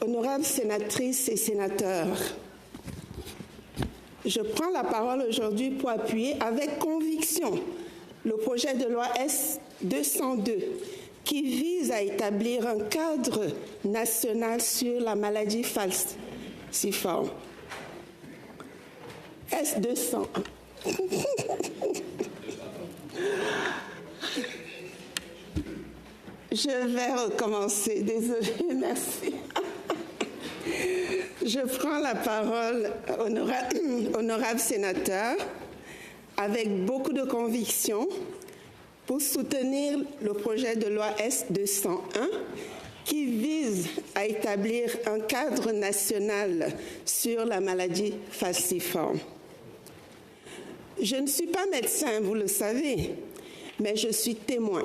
Honorables sénatrices et sénateurs, je prends la parole aujourd'hui pour appuyer avec conviction le projet de loi S-202 qui vise à établir un cadre national sur la maladie falciforme. S-200. Je vais recommencer, désolée, merci. Je prends la parole, honorable sénateur, avec beaucoup de conviction pour soutenir le projet de loi S-201 qui vise à établir un cadre national sur la maladie falciforme. Je ne suis pas médecin, vous le savez, mais je suis témoin.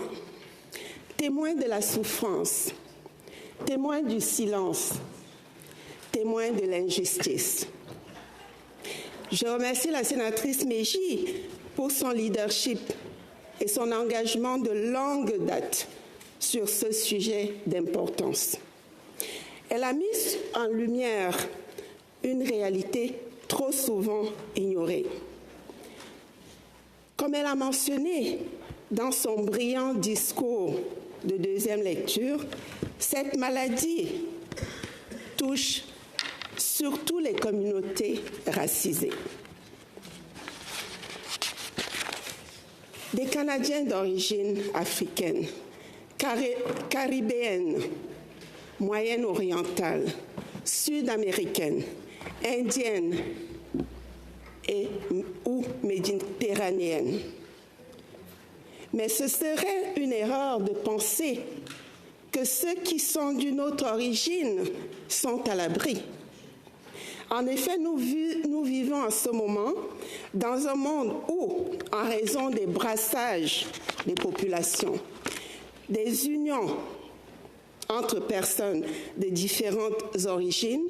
Témoin de la souffrance, témoin du silence, témoin de l'injustice. Je remercie la sénatrice Mégy pour son leadership et son engagement de longue date sur ce sujet d'importance. Elle a mis en lumière une réalité trop souvent ignorée. Comme elle a mentionné dans son brillant discours de deuxième lecture, cette maladie touche surtout les communautés racisées. Des Canadiens d'origine africaine, caribéenne, moyenne-orientale, sud-américaine, indienne ou méditerranéenne. Mais ce serait une erreur de penser que ceux qui sont d'une autre origine sont à l'abri. En effet, nous vivons en ce moment dans un monde où, en raison des brassages des populations, des unions entre personnes de différentes origines,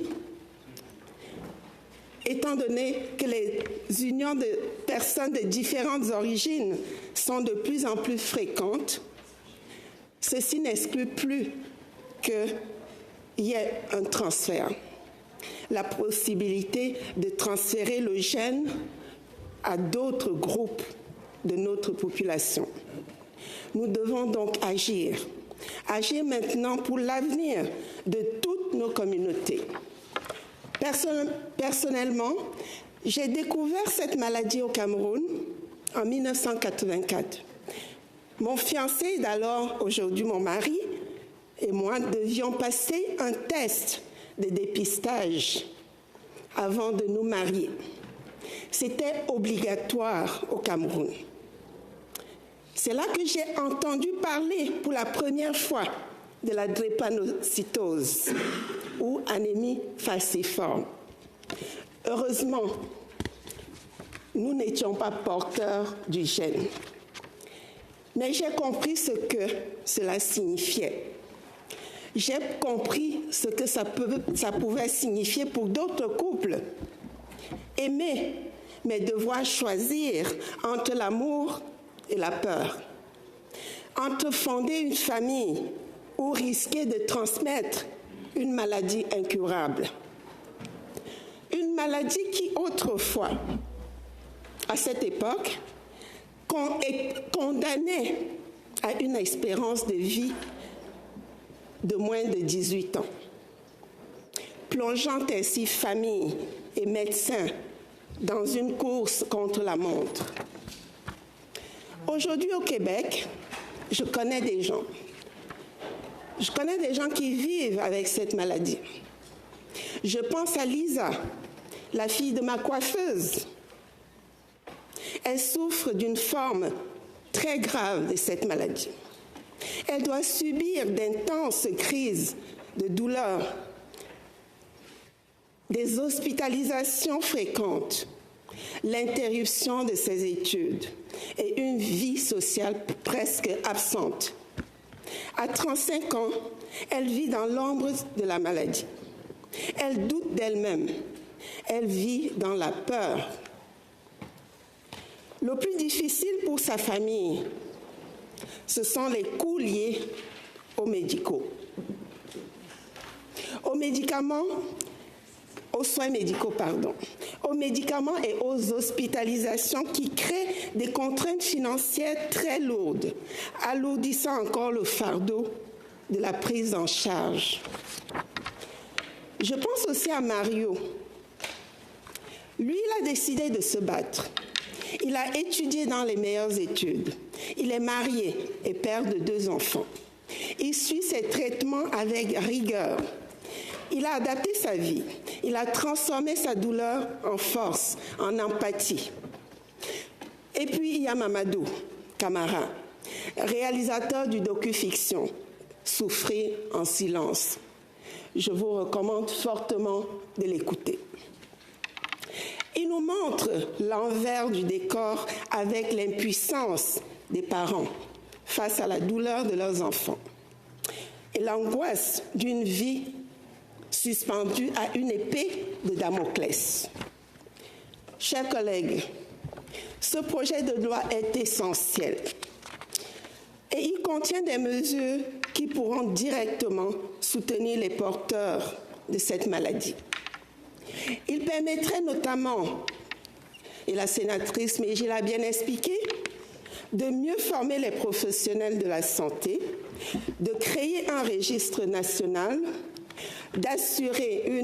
étant donné que les unions de personnes de différentes origines sont de plus en plus fréquentes, ceci n'exclut plus qu'il y ait un transfert, la possibilité de transférer le gène à d'autres groupes de notre population. Nous devons donc agir maintenant pour l'avenir de toutes nos communautés. Personnellement, j'ai découvert cette maladie au Cameroun en 1984. Mon fiancé d'alors, aujourd'hui mon mari, et moi devions passer un test de dépistage avant de nous marier. C'était obligatoire au Cameroun. C'est là que j'ai entendu parler pour la première fois de la drépanocytose ou anémie falciforme. Heureusement, nous n'étions pas porteurs du gène. Mais j'ai compris ce que cela signifiait. J'ai compris ce que ça pouvait signifier pour d'autres couples. Aimer, mais devoir choisir entre l'amour et la peur. Entre fonder une famille ou risquer de transmettre une maladie incurable. Une maladie qui, autrefois, à cette époque, condamnait à une espérance de vie de moins de 18 ans, plongeant ainsi famille et médecins dans une course contre la montre. Aujourd'hui au Québec, je connais des gens qui vivent avec cette maladie. Je pense à Lisa, la fille de ma coiffeuse. Elle souffre d'une forme très grave de cette maladie. Elle doit subir d'intenses crises de douleur, des hospitalisations fréquentes, l'interruption de ses études et une vie sociale presque absente. À 35 ans, elle vit dans l'ombre de la maladie. Elle doute d'elle-même. Elle vit dans la peur. Le plus difficile pour sa famille, ce sont les coûts liés aux médicaux. aux soins médicaux, aux médicaments et aux hospitalisations qui créent des contraintes financières très lourdes, alourdissant encore le fardeau de la prise en charge. Je pense aussi à Mario. Lui, il a décidé de se battre. Il a étudié dans les meilleures études. Il est marié et père de 2 enfants. Il suit ses traitements avec rigueur. Il a adapté sa vie. Il a transformé sa douleur en force, en empathie. Et puis, il y a Mamadou Camara, réalisateur du docu-fiction « Souffrir en silence ». Je vous recommande fortement de l'écouter. Il nous montre l'envers du décor avec l'impuissance des parents face à la douleur de leurs enfants et l'angoisse d'une vie suspendue à une épée de Damoclès. Chers collègues, ce projet de loi est essentiel et il contient des mesures qui pourront directement soutenir les porteurs de cette maladie. Il permettrait notamment, et la sénatrice Meji l'a bien expliqué, de mieux former les professionnels de la santé, de créer un registre national, d'assurer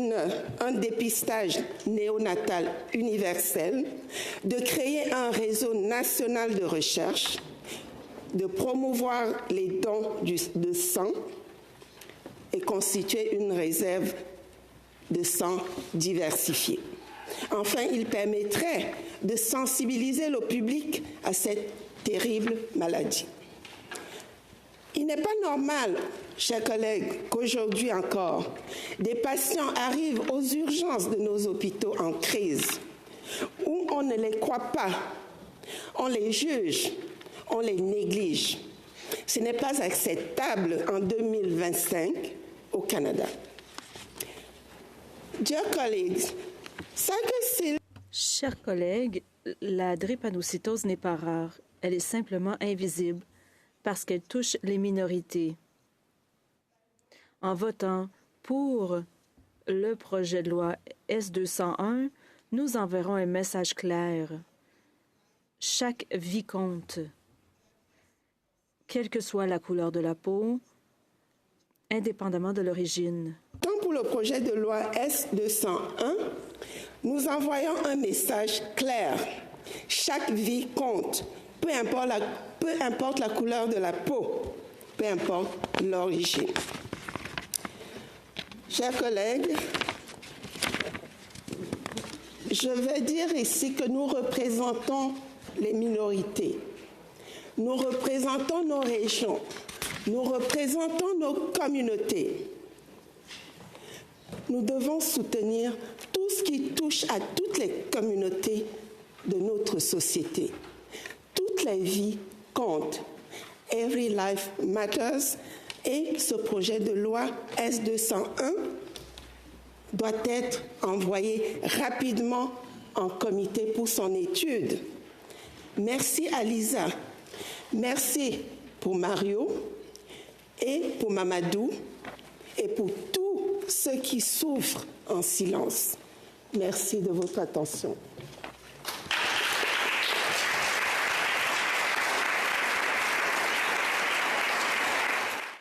un dépistage néonatal universel, de créer un réseau national de recherche, de promouvoir les dons de sang et constituer une réserve de sang diversifiée. Enfin, il permettrait de sensibiliser le public à cette terrible maladie. Il n'est pas normal, chers collègues, qu'aujourd'hui encore, des patients arrivent aux urgences de nos hôpitaux en crise, où on ne les croit pas, on les juge, on les néglige. Ce n'est pas acceptable en 2025 au Canada. Chers collègues, la drépanocytose n'est pas rare. Elle est simplement invisible parce qu'elle touche les minorités. En votant pour le projet de loi S-201, nous enverrons un message clair. Chaque vie compte, quelle que soit la couleur de la peau, indépendamment de l'origine. Tant pour le projet de loi S-201, nous envoyons un message clair. Chaque vie compte, peu importe la couleur de la peau, peu importe l'origine. Chers collègues, je veux dire ici que nous représentons les minorités. Nous représentons nos régions. Nous représentons nos communautés. Nous devons soutenir tout ce qui touche à toutes les communautés de notre société. Toutes les vies comptent. Every life matters. Et ce projet de loi S-201 doit être envoyé rapidement en comité pour son étude. Merci à Lisa. Merci pour Mario et pour Mamadou et pour tous ceux qui souffrent en silence. Merci de votre attention.